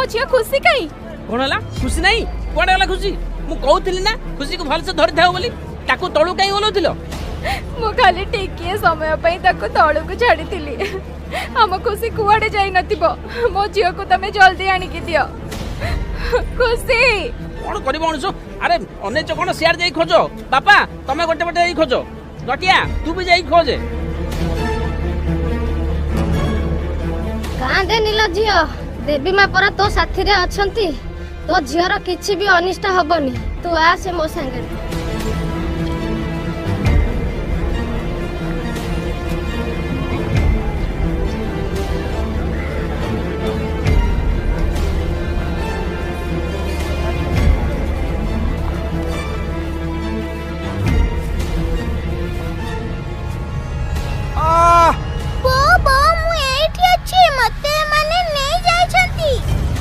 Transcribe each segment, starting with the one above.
मो झियो खुशी कई कोन हला खुशी नहीं कोडे वाला खुशी मु कहउथिली ना खुशी को भल से धरि थाओ बोली ताकू तळु काई ओलोथिलो मो खाली टिके समय पई ताको तळु को छाडी थिली हम खुशी कुआडे जाई नथिबो मो झियो को तमे जल्दी आनी के दियो खुशी कोन करबो अनसो अरे अने च कोन शेयर जाई खोजो बापा तमे गोटे बटे जाई खोजो गटिया तू भी जाई खोजे कांदे नील झियो देवी माँ परा तो साथी रे अछंती तो झियर किछि भी अनिष्ट हबनी तू आसे मो संगे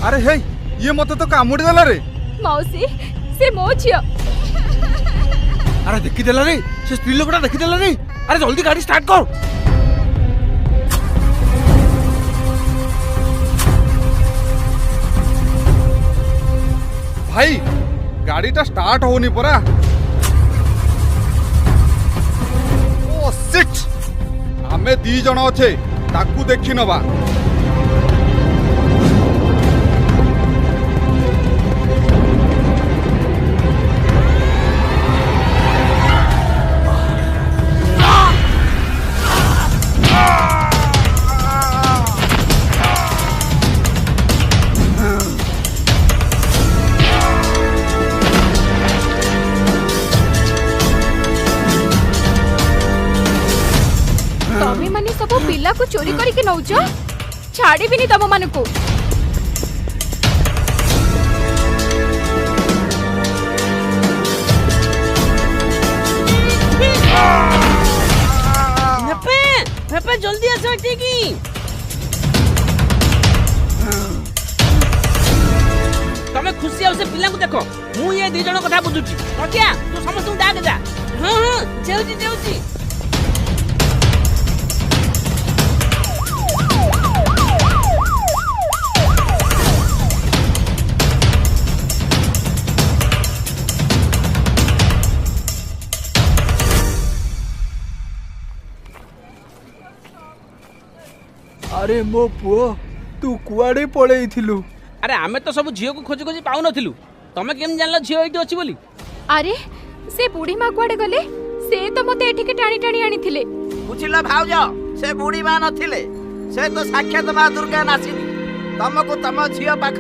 अरे हे ये मत तो कामुड़ी देला रे मौसी से मो झियो अरे देखि देला रे से स्त्री लोकटा देखि देला रे अरे जल्दी गाड़ी स्टार्ट कर भाई गाड़ीटा स्टार्ट होनी परा ओ सिट आमे दी जण अछे ताकू देखि नबा तमे माने सब पिला को चोरी करी के नौचो छाड़ी भी नहीं तम मान को पेपे जल्दी आसो टिकी तमे खुशी आउ से पिला को देखो मु ये दी जण कथा बुझुची गटिया तू समस्त डाक जा हां हां जेउची अरे मो पुओ तू कुआडे पळेई थिलु अरे आमे तो सब झियो को खोजी खोजी पाउ नथिलु तमे केम जानलो झियो एठी अछि बोली अरे से बुढ़ी माँ कुआडे गले से तो मते एठी के टाणी टाणी आनी थिले बुझिला भाउज से बुढ़ी माँ नथिले से तो साक्षात माँ दुर्गा नासिनी तुमको तम झियो पाख